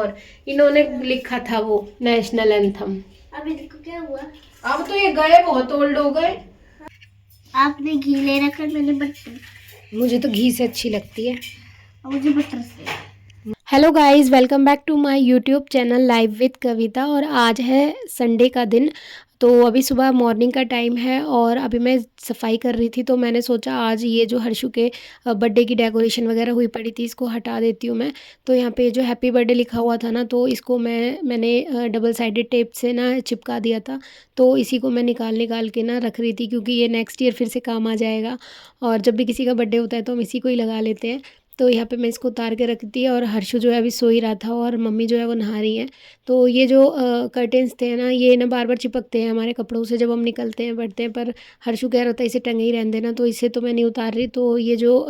टैगोर, इन्होंने लिखा था वो नेशनल एंथम। अब इनको क्या हुआ? अब तो ये गए, बहुत ओल्ड हो गए। आपने घी ले रखा, मैंने बटर। मुझे तो घी से अच्छी लगती है। मुझे बटर से। Hello guys, welcome back to my YouTube channel live with Kavita. और आज है संडे का दिन, तो अभी सुबह मॉर्निंग का टाइम है और अभी मैं सफाई कर रही थी। तो मैंने सोचा आज ये जो हर्षु के बर्थडे की डेकोरेशन वगैरह हुई पड़ी थी, इसको हटा देती हूँ मैं। तो यहाँ पे जो हैप्पी बर्थडे लिखा हुआ था ना, तो इसको मैंने डबल साइडेड टेप से ना चिपका दिया था। तो इसी को मैं निकाल निकाल के ना रख रही थी, क्योंकि ये नेक्स्ट ईयर फिर से काम आ जाएगा। और जब भी किसी का बर्थडे होता है तो हम इसी को ही लगा लेते हैं। तो यहाँ पे मैं इसको उतार के रख दी और हर्षु जो है अभी सो ही रहा था और मम्मी जो है वो नहा रही हैं। तो ये जो कर्टेंस थे ना, ये ना बार बार चिपकते हैं हमारे कपड़ों से जब हम निकलते हैं बैठते हैं। पर हर्षु कह रहा था इसे टंगे ही रहने देना, तो इसे तो मैं नहीं उतार रही। तो ये जो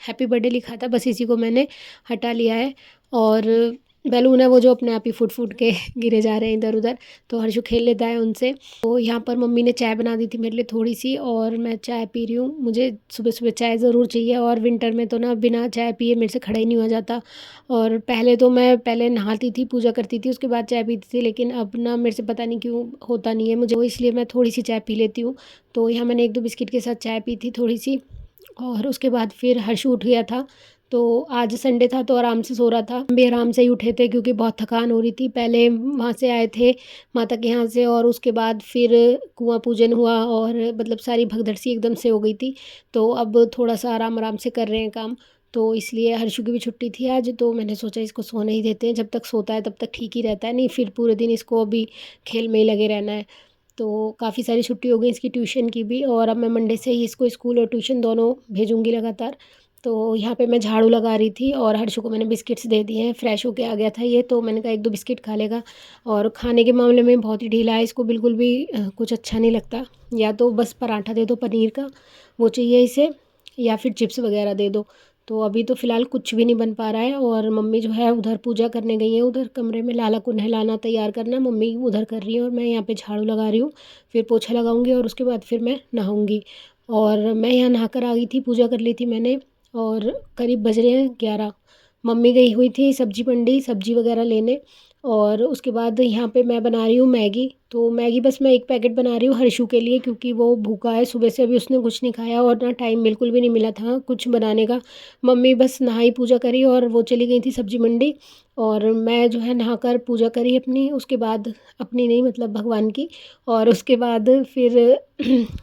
हैप्पी बर्थडे लिखा था, बस इसी को मैंने हटा लिया है। और बैलून है वो जो अपने आप ही फूट फूट के गिरे जा रहे हैं इधर उधर, तो हर्षु खेल लेता है उनसे। तो यहाँ पर मम्मी ने चाय बना दी थी मेरे लिए थोड़ी सी, और मैं चाय पी रही हूँ। मुझे सुबह सुबह चाय ज़रूर चाहिए, और विंटर में तो ना बिना चाय पिए मेरे से खड़ा ही नहीं हो जाता। और पहले तो मैं पहले नहाती थी, पूजा करती थी, उसके बाद चाय पीती थी, लेकिन अब ना मेरे से पता नहीं क्यों होता नहीं है मुझे, वो इसलिए मैं थोड़ी सी चाय पी लेती हूँ। तो यहाँ मैंने 1-2 बिस्किट के साथ चाय पी थी थोड़ी सी, और उसके बाद फिर हर्षु उठ गया था। तो आज संडे था तो आराम से सो रहा था, हम भी आराम से ही उठे थे क्योंकि बहुत थकान हो रही थी। पहले वहाँ से आए थे माता के यहाँ से, और उसके बाद फिर कुआं पूजन हुआ, और मतलब सारी भगदड़ सी एकदम से हो गई थी। तो अब थोड़ा सा आराम आराम से कर रहे हैं काम। तो इसलिए हर्षु की भी छुट्टी थी आज, तो मैंने सोचा इसको सोने ही देते हैं। जब तक सोता है तब तक ठीक ही रहता है, नहीं फिर पूरे दिन इसको अभी खेल में ही लगे रहना है। तो काफ़ी सारी छुट्टी हो गई इसकी ट्यूशन की भी, और अब मैं मंडे से ही इसको स्कूल और ट्यूशन दोनों भेजूँगी लगातार। तो यहाँ पे मैं झाड़ू लगा रही थी और हर्षु को मैंने बिस्किट्स दे दिए हैं। फ्रेश होके आ गया था ये, तो मैंने कहा 1-2 बिस्किट खा लेगा। और खाने के मामले में बहुत ही ढीला है, इसको बिल्कुल भी कुछ अच्छा नहीं लगता। या तो बस पराठा दे दो पनीर का, वो चाहिए इसे, या फिर चिप्स वगैरह दे दो। तो अभी तो फ़िलहाल कुछ भी नहीं बन पा रहा है। और मम्मी जो है उधर पूजा करने गई हैं, उधर कमरे में लाला को नहलाना तैयार करना मम्मी उधर कर रही है, और मैं यहाँ पे झाड़ू लगा रही हूँ। फिर पोछा लगाऊंगी और उसके बाद फिर मैं नहाऊंगी। और मैं यहाँ नहा कर आ गई थी, पूजा कर ली थी मैंने, और करीब बज रहे हैं 11। मम्मी गई हुई थी सब्जी मंडी सब्जी वगैरह लेने। और उसके बाद यहाँ पे मैं बना रही हूँ मैगी। तो मैगी बस मैं 1 पैकेट बना रही हूँ हर्षु के लिए, क्योंकि वो भूखा है सुबह से, अभी उसने कुछ नहीं खाया और ना टाइम बिल्कुल भी नहीं मिला था कुछ बनाने का। मम्मी बस नहाई पूजा करी और वो चली गई थी सब्जी मंडी, और मैं जो है नहाकर पूजा करी अपनी, उसके बाद अपनी नहीं मतलब भगवान की। और उसके बाद फिर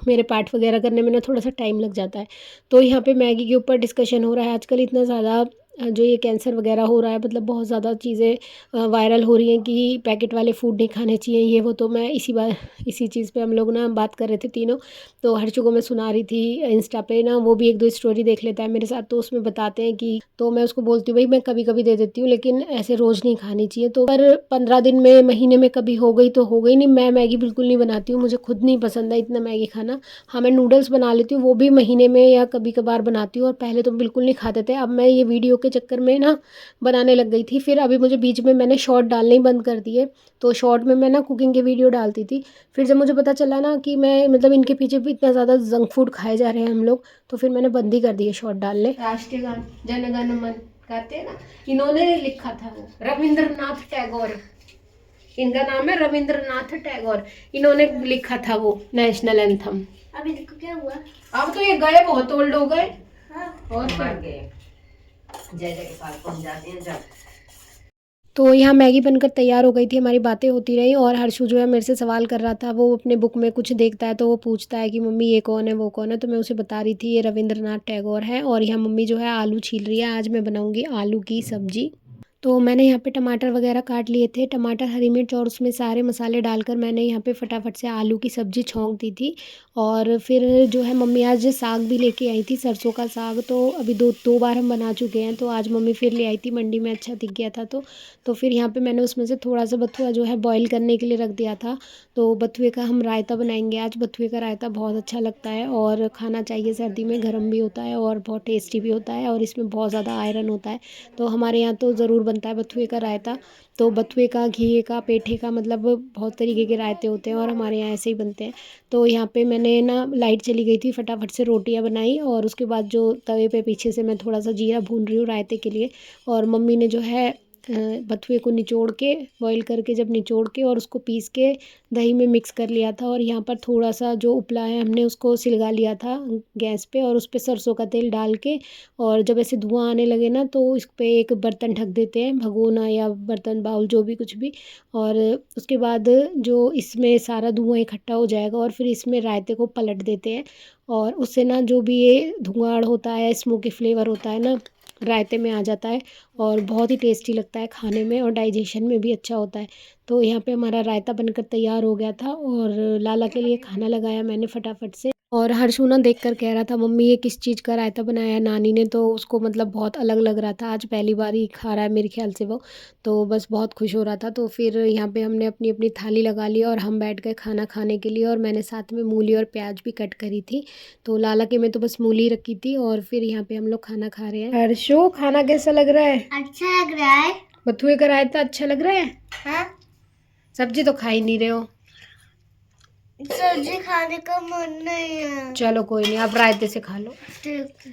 मेरे पाठ वगैरह करने में ना थोड़ा सा टाइम लग जाता है। तो यहाँ पे मैगी के ऊपर डिस्कशन हो रहा है आजकल इतना ज़्यादा। जो ये कैंसर वगैरह हो रहा है, मतलब बहुत ज़्यादा चीज़ें वायरल हो रही हैं कि पैकेट वाले फूड नहीं खाने चाहिए ये वो। तो मैं इसी चीज़ पे हम लोग ना बात कर रहे थे तीनों। तो हर्षु को मैं सुना रही थी इंस्टा पे ना, वो भी 1-2 स्टोरी देख लेता है मेरे साथ, तो उसमें बताते हैं कि, तो मैं उसको बोलती हूँ भाई मैं कभी कभी दे देती हूँ, लेकिन ऐसे रोज़ नहीं खानी चाहिए। तो पर 15 दिन में महीने में कभी हो गई तो हो गई, नहीं मैं मैगी बिल्कुल नहीं बनाती हूँ, मुझे खुद नहीं पसंद है इतना मैगी खाना। हाँ मैं नूडल्स बना लेती हूँ, वो भी महीने में या कभी कभार बनाती हूँ, और पहले तो बिल्कुल नहीं खाते थे। अब मैं ये वीडियो के चक्कर में ना बनाने लग गई थी। फिर अभी मुझे बीच में मैंने शॉर्ट डालने ही बंद कर दिए। तो शॉर्ट में मैं ना कुकिंग के वीडियो डालती थी। फिर जब मुझे पता चला ना कि मैं मतलब इनके पीछे भी इतना ज़्यादा जंक फूड खाए जा रहे हैं हम लोग, तो फिर मैंने बंद ही कर दिए शॉर्ट डालने। राष्ट्रीय गान जन गण मन गाते हैं ना, इन्होंने लिखा था वो रविंद्रनाथ टैगोर, इनका नाम है रविंद्रनाथ टैगोर, इन्होंने लिखा था वो नेशनल एंथम। अब इनको क्या हुआ? अब तो ये गए, बहुत ओल्ड हो गए। हाँ। और क्या गए, जय जय के पास पहुंच जाते हैं जब। तो यहाँ मैगी बनकर तैयार हो गई थी, हमारी बातें होती रही, और हर्षु जो है मेरे से सवाल कर रहा था। वो अपने बुक में कुछ देखता है तो वो पूछता है कि मम्मी ये कौन है वो कौन है, तो मैं उसे बता रही थी ये रविंद्रनाथ टैगोर है। और यहाँ मम्मी जो है आलू छील रही है, आज मैं बनाऊँगी आलू की सब्जी। तो मैंने यहाँ पे टमाटर वगैरह काट लिए थे, टमाटर हरी मिर्च और उसमें सारे मसाले डालकर मैंने यहाँ पे फटाफट से आलू की सब्ज़ी छौंक दी थी। और फिर जो है मम्मी आज साग भी लेके आई थी, सरसों का साग। तो अभी दो बार हम बना चुके हैं, तो आज मम्मी फिर ले आई थी मंडी में, अच्छा दिख गया था। तो फिर यहाँ पे मैंने उसमें से थोड़ा सा बथुआ जो है बॉईल करने के लिए रख दिया था। तो बथुए का हम रायता बनाएंगे आज। बथुए का रायता बहुत अच्छा लगता है और खाना चाहिए, सर्दी में गर्म भी होता है और बहुत टेस्टी भी होता है, और इसमें बहुत ज़्यादा आयरन होता है। तो हमारे यहाँ तो ज़रूर बनता है बथुए का रायता। तो बथुए का, घिए का, पेठे का, मतलब बहुत तरीके के रायते होते हैं और हमारे यहाँ ऐसे ही बनते हैं। तो यहाँ पे मैंने ना लाइट चली गई थी, फटाफट से रोटियां बनाई, और उसके बाद जो तवे पे पीछे से मैं थोड़ा सा जीरा भून रही हूँ रायते के लिए। और मम्मी ने जो है बथुए को निचोड़ के बॉईल करके जब निचोड़ के और उसको पीस के दही में मिक्स कर लिया था। और यहाँ पर थोड़ा सा जो उपला है हमने उसको सिलगा लिया था गैस पे, और उस पे सरसों का तेल डाल के, और जब ऐसे धुआं आने लगे ना तो इस पे एक बर्तन ढक देते हैं, भगोना या बर्तन बाउल जो भी कुछ भी। और उसके बाद जो इसमें सारा धुआं इकट्ठा हो जाएगा और फिर इसमें रायते को पलट देते हैं, और उससे ना जो भी ये धुआंड़ होता है, स्मोकी फ्लेवर होता है ना, रायते में आ जाता है और बहुत ही टेस्टी लगता है खाने में और डाइजेशन में भी अच्छा होता है। तो यहाँ पे हमारा रायता बनकर तैयार हो गया था और लाला के लिए खाना लगाया मैंने फटाफट से। और हर्षू ना देख कर कह रहा था, मम्मी ये किस चीज़ का रायता बनाया है नानी ने, तो उसको मतलब बहुत अलग लग रहा था, आज पहली बार ही खा रहा है मेरे ख्याल से वो, तो बस बहुत खुश हो रहा था। तो फिर यहाँ पे हमने अपनी अपनी थाली लगा ली और हम बैठ गए खाना खाने के लिए, और मैंने साथ में मूली और प्याज भी कट करी थी। तो लाला के में तो बस मूली रखी थी और फिर यहाँ पे हम लोग खाना खा रहे हैं। हर्षू खाना कैसा लग रहा है? अच्छा लग रहा है। बथुए का रायता अच्छा लग रहा है? हाँ, सब्जी तो खा ही नहीं रहे हो। सब्जी खाने का मन नहीं है। चलो कोई नहीं, आप रायते से खा लो। ठीक।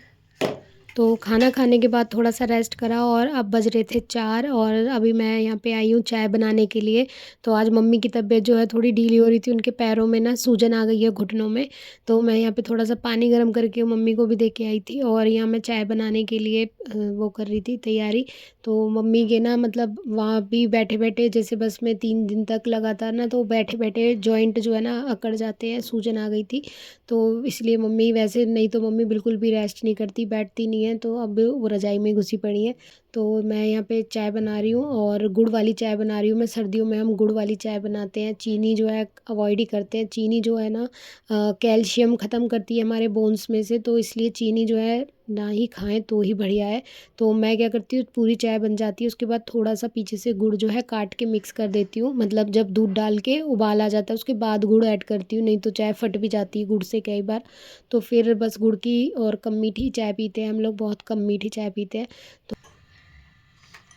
तो खाना खाने के बाद थोड़ा सा रेस्ट करा और अब बज रहे थे 4, और अभी मैं यहाँ पे आई हूँ चाय बनाने के लिए। तो आज मम्मी की तबीयत जो है थोड़ी ढीली हो रही थी, उनके पैरों में ना सूजन आ गई है घुटनों में। तो मैं यहाँ पे थोड़ा सा पानी गर्म करके मम्मी को भी दे के आई थी, और यहाँ मैं चाय बनाने के लिए वो कर रही थी तैयारी। तो मम्मी के ना मतलब वहाँ भी बैठे बैठे, जैसे बस में 3 दिन तक लगातार ना, तो बैठे बैठे जॉइंट जो है ना अकड़ जाते हैं, सूजन आ गई थी। तो इसलिए मम्मी, वैसे नहीं तो मम्मी बिल्कुल भी रेस्ट नहीं करती, बैठती नहीं है, तो अब वो रज़ाई में घुसी पड़ी है। तो मैं यहाँ पे चाय बना रही हूँ और गुड़ वाली चाय बना रही हूँ मैं। सर्दियों में हम गुड़ वाली चाय बनाते हैं, चीनी जो है अवॉइड ही करते हैं। चीनी जो है ना कैल्शियम ख़त्म करती है हमारे बोन्स में से, तो इसलिए चीनी जो है ना ही खाएं तो ही बढ़िया है। तो मैं क्या करती हूँ, पूरी चाय बन जाती है उसके बाद थोड़ा सा पीछे से गुड़ जो है काट के मिक्स कर देती हूँ, मतलब जब दूध डाल के उबाल आ जाता है उसके बाद गुड़ ऐड करती हूँ, नहीं तो चाय फट भी जाती है गुड़ से कई बार। तो फिर बस गुड़ की, और कम मीठी चाय पीते हैं हम लोग, बहुत कम मीठी चाय पीते हैं। तो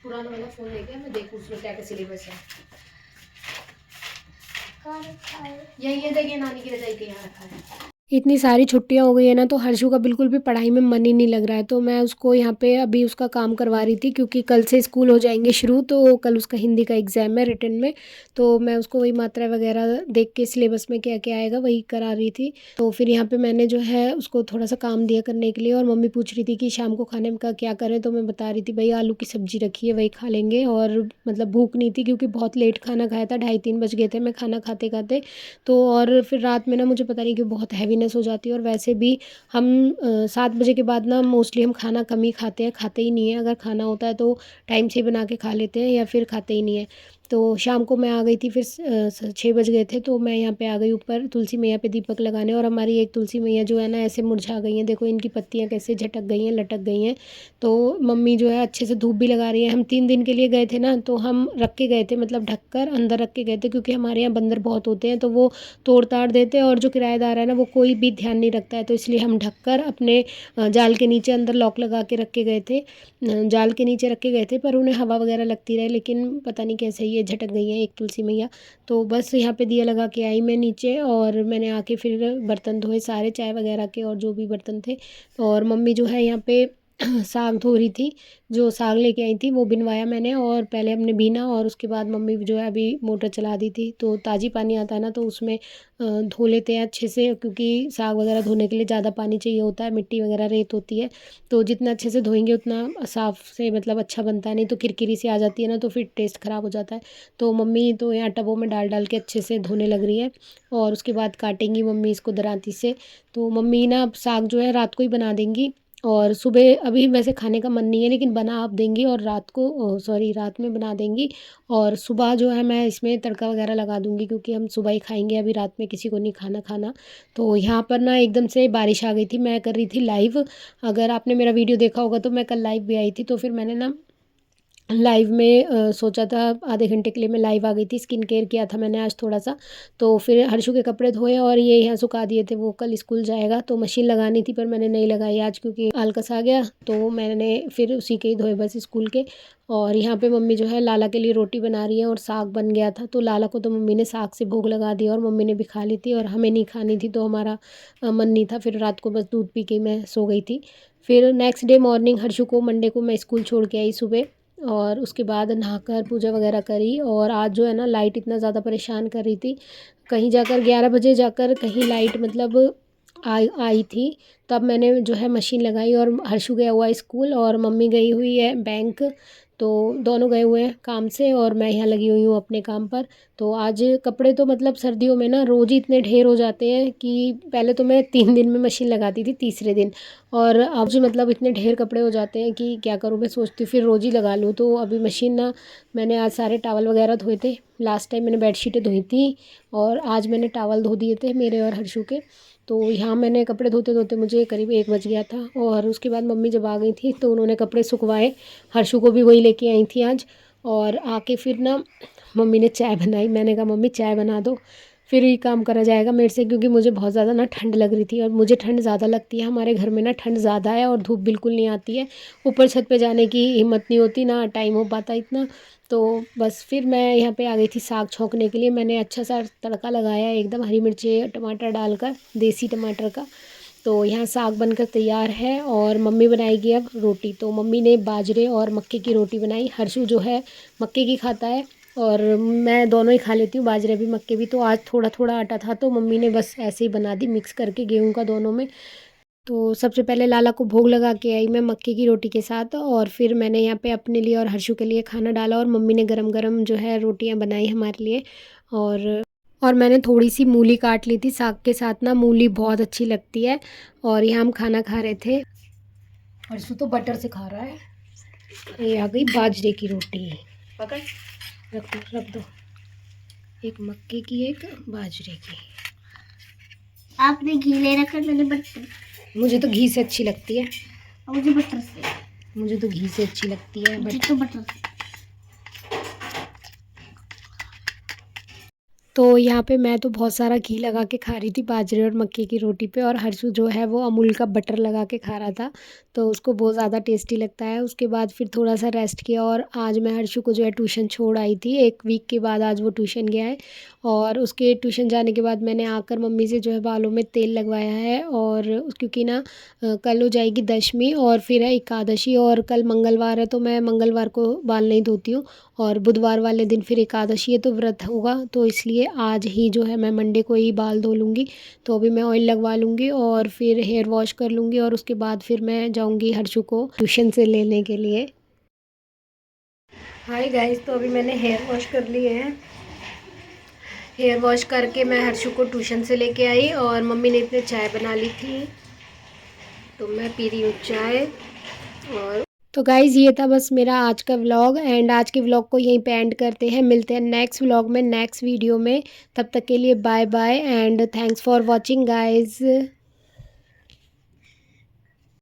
पुराना वाला फ़ोन लेके मैं देखूँ उसमें क्या क्या सिलेबस है। ये देखिए नानी की रजाई के यहाँ रखा है। इतनी सारी छुट्टियां हो गई है ना, तो हर्षु का बिल्कुल भी पढ़ाई में मन ही नहीं लग रहा है। तो मैं उसको यहाँ पे अभी उसका काम करवा रही थी, क्योंकि कल से स्कूल हो जाएंगे शुरू, तो कल उसका हिंदी का एग्ज़ाम है रिटन में। तो मैं उसको वही मात्रा वगैरह देख के सिलेबस में क्या क्या आएगा वही करा रही थी। तो फिर यहाँ पे मैंने जो है उसको थोड़ा सा काम दिया करने के लिए, और मम्मी पूछ रही थी कि शाम को खाने का क्या करें, तो मैं बता रही थी भाई आलू की सब्ज़ी रखी है वही खा लेंगे। और मतलब भूख नहीं थी, क्योंकि बहुत लेट खाना खाया था, 2:30-3 बज गए थे मैं खाना खाते खाते। तो और फिर रात में ना मुझे पता नहीं क्यों बहुत हैवीनेस हो जाती है, और वैसे भी हम 7 बजे के बाद ना मोस्टली हम खाना कम ही खाते हैं, खाते ही नहीं है। अगर खाना होता है तो टाइम से ही बना के खा लेते हैं, या फिर खाते ही नहीं है। तो शाम को मैं आ गई थी, फिर 6 बज गए थे, तो मैं यहाँ पे आ गई ऊपर तुलसी मैया पे दीपक लगाने। और हमारी एक तुलसी मैया जो है ना ऐसे मुरझा गई हैं, देखो इनकी पत्तियाँ कैसे झटक गई हैं, लटक गई हैं। तो मम्मी जो है अच्छे से धूप भी लगा रही है। हम 3 दिन के लिए गए थे ना, तो हम रख के गए थे, मतलब ढक कर अंदर रख के गए थे, क्योंकि हमारे यहाँ बंदर बहुत होते हैं, तो वो तोड़ ताड़ देते हैं, और जो किराएदार है ना वो कोई भी ध्यान नहीं रखता है। तो इसलिए हम ढक कर अपने जाल के नीचे अंदर लॉक लगा के रख के गए थे, जाल के नीचे रख के गए थे, पर उन्हें हवा वगैरह लगती रहे, लेकिन पता नहीं कैसे ये झटक गई हैं एक तुलसी मैया। तो बस यहाँ पे दिया लगा के आई मैं नीचे, और मैंने आके फिर बर्तन धोए सारे, चाय वगैरह के और जो भी बर्तन थे। और मम्मी जो है यहाँ पे साग धो रही थी, जो साग लेके आई थी वो बिनवाया मैंने, और पहले हमने बीना और उसके बाद मम्मी जो है अभी मोटर चला दी थी। तो ताज़ी पानी आता है ना, तो उसमें धो लेते हैं अच्छे से, क्योंकि साग वगैरह धोने के लिए ज़्यादा पानी चाहिए होता है, मिट्टी वगैरह रेत होती है। तो जितना अच्छे से धोएंगे उतना साफ़ से मतलब अच्छा बनता है, नहीं तो किरकिरी सी आ जाती है ना, तो फिर टेस्ट ख़राब हो जाता है। तो मम्मी तो यहाँ टबों में डाल डाल के अच्छे से धोने लग रही है, और उसके बाद काटेंगी मम्मी इसको दराती से। तो मम्मी ना अब साग जो है रात को ही बना देंगी, और सुबह अभी वैसे खाने का मन नहीं है, लेकिन बना आप देंगी, और रात को सॉरी रात में बना देंगी। और सुबह जो है मैं इसमें तड़का वगैरह लगा दूंगी, क्योंकि हम सुबह ही खाएंगे, अभी रात में किसी को नहीं खाना। तो यहाँ पर ना एकदम से बारिश आ गई थी, मैं कर रही थी लाइव। अगर आपने मेरा वीडियो देखा होगा तो मैं कल लाइव भी आई थी, तो फिर मैंने ना लाइव में सोचा था आधे घंटे के लिए मैं लाइव आ गई थी, स्किन केयर किया था मैंने आज थोड़ा सा। तो फिर हर्षु के कपड़े धोए और ये यहाँ सुखा दिए थे, वो कल स्कूल जाएगा, तो मशीन लगानी थी पर मैंने नहीं लगाई आज, क्योंकि आलकस आ गया, तो मैंने फिर उसी के ही धोए बस स्कूल के। और यहाँ पे मम्मी जो है लाला के लिए रोटी बना रही है, और साग बन गया था, तो लाला को तो मम्मी ने साग से भोग लगा दिया, और मम्मी ने भी खा ली थी, और हमें नहीं खानी थी, तो हमारा मन नहीं था, फिर रात को बस दूध पी के मैं सो गई थी। फिर नेक्स्ट डे मॉर्निंग हर्षु को मंडे को मैं स्कूल छोड़ के आई सुबह, और उसके बाद नहाकर पूजा वगैरह करी। और आज जो है ना लाइट इतना ज़्यादा परेशान कर रही थी, कहीं जाकर 11 बजे जाकर कहीं लाइट मतलब आई आई थी। तब मैंने जो है मशीन लगाई और हर्षु गया हुआ है स्कूल और मम्मी गई हुई है बैंक। तो दोनों गए हुए हैं काम से और मैं यहाँ लगी हुई हूँ अपने काम पर। तो आज कपड़े तो मतलब सर्दियों में ना रोज़ ही इतने ढेर हो जाते हैं कि पहले तो मैं 3 दिन में मशीन लगाती थी, तीसरे दिन। और अब जो मतलब इतने ढेर कपड़े हो जाते हैं कि क्या करूँ, मैं सोचती हूँ फिर रोज़ ही लगा लूँ। तो अभी मशीन ना, मैंने आज सारे टावल वगैरह धोए थे। लास्ट टाइम मैंने बेडशीटें धोई थी और आज मैंने टावल धो दिए थे मेरे और हर्षु के। तो यहाँ मैंने कपड़े धोते धोते मुझे करीब 1 बज गया था। और उसके बाद मम्मी जब आ गई थी तो उन्होंने कपड़े सुखवाए, हर्षु को भी वही लेके आई थी आज। और आके फिर ना मम्मी ने चाय बनाई, मैंने कहा मम्मी चाय बना दो, फिर ही काम करा जाएगा मेरे से, क्योंकि मुझे बहुत ज़्यादा ना ठंड लग रही थी। और मुझे ठंड ज़्यादा लगती है, हमारे घर में ना ठंड ज़्यादा है और धूप बिल्कुल नहीं आती है। ऊपर छत पे जाने की हिम्मत नहीं होती, ना टाइम हो पाता इतना। तो बस फिर मैं यहाँ पे आ गई थी साग छौंकने के लिए। मैंने अच्छा सा तड़का लगाया एकदम, हरी मिर्ची टमाटर डालकर, देसी टमाटर का। तो यहाँ साग बनकर तैयार है और मम्मी बनाएगी अब रोटी। तो मम्मी ने बाजरे और मक्के की रोटी बनाई। हर्षु जो है मक्के की खाता है और मैं दोनों ही खा लेती हूँ, बाजरे भी मक्के भी। तो आज थोड़ा थोड़ा आटा था तो मम्मी ने बस ऐसे ही बना दी मिक्स करके गेहूं का दोनों में। तो सबसे पहले लाला को भोग लगा के आई मैं मक्के की रोटी के साथ, और फिर मैंने यहाँ पे अपने लिए और हर्षु के लिए खाना डाला और मम्मी ने गरम गरम जो है रोटियाँ बनाई हमारे लिए। और मैंने थोड़ी सी मूली काट ली थी साग के साथ, ना मूली बहुत अच्छी लगती है। और यहाँ हम खाना खा रहे थे। हर्षु तो बटर से खा रहा है। ये आ गई बाजरे की रोटी, पकड़, रख दो, एक मक्के की एक बाजरे की। आपने घी ले रखा, मैंने बटर। मुझे तो घी से अच्छी लगती है। मुझे बटर से। मुझे तो घी से अच्छी लगती है मुझे बट तो बटर से। तो यहाँ पे मैं तो बहुत सारा घी लगा के खा रही थी बाजरे और मक्के की रोटी पे, और हर्षु जो है वो अमूल का बटर लगा के खा रहा था। तो उसको बहुत ज़्यादा टेस्टी लगता है। उसके बाद फिर थोड़ा सा रेस्ट किया और आज मैं हर्षु को जो है ट्यूशन छोड़ आई थी, 1 वीक के बाद आज वो ट्यूशन गया है। और उसके ट्यूशन जाने के बाद मैंने आकर मम्मी से जो है बालों में तेल लगवाया है। और क्योंकि ना कल हो जाएगी दशमी और फिर है एकादशी, और कल मंगलवार है तो मैं मंगलवार को बाल नहीं धोती हूँ। और बुधवार वाले दिन फिर एकादशी है तो व्रत होगा, तो इसलिए आज ही जो है मैं मंडे को ही बाल धो लूँगी। तो अभी मैं ऑयल लगवा लूँगी और फिर हेयर वॉश कर लूँगी और उसके बाद फिर मैं जाऊँगी हर्षु को ट्यूशन से लेने के लिए। हाय गाइस, तो अभी मैंने हेयर वॉश कर लिए हैं। हेयर वॉश करके मैं हर्षु को ट्यूशन से लेके आई और मम्मी ने इतने चाय बना ली थी तो मैं पी रही हूँ चाय। और तो गाइज़ ये था बस मेरा आज का व्लॉग, एंड आज के व्लॉग को यहीं पे एंड करते हैं। मिलते हैं नेक्स्ट व्लॉग में, नेक्स्ट वीडियो में। तब तक के लिए bye bye and thanks for watching guys.